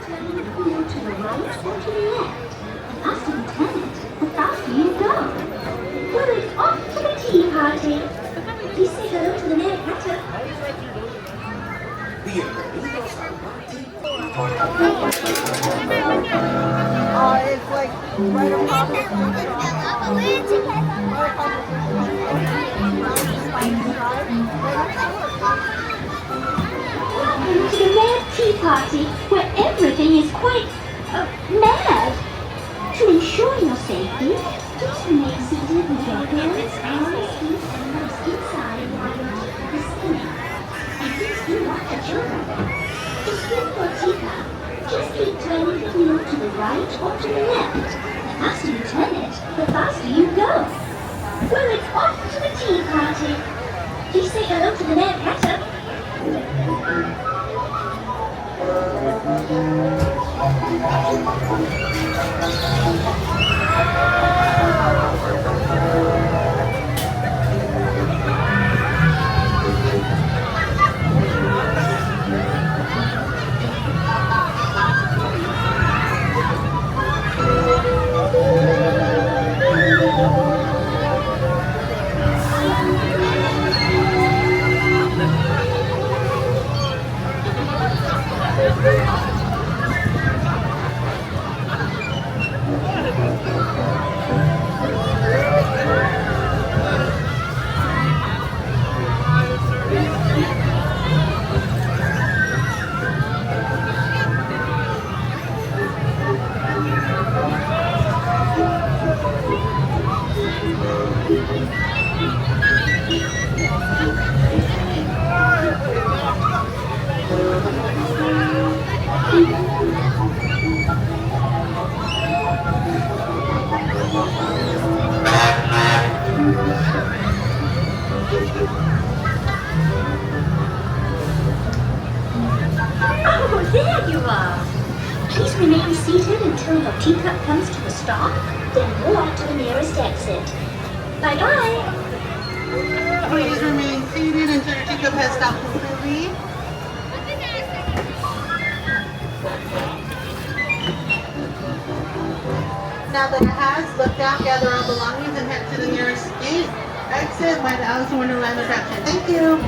turning the wheel to the right or to the left. The faster you turn it, the faster you go. Well, it's off to the tea party. Please say hello to the mayor hatter. It's like right across the Welcome to the Mad Tea Party, where everything is quite mad. To ensure your safety, please remain seated with your hands, arms, feet, and legs inside while you're listening. And please do watch the children. To spin your teacup, just keep turning the wheel to the right or to the left. The faster you turn it, the faster you go. Well, it's off to the tea party. Please say hello to the Mad Hatter. Oh, there you are. Please remain seated until your teacup comes to a stop, then walk to the nearest exit. Bye-bye. Please remain seated until your teacup has stopped completely. Now that it has, look down, gather our belongings, and head to the nearest gate exit by the Alice in Wonderland attraction. Thank you.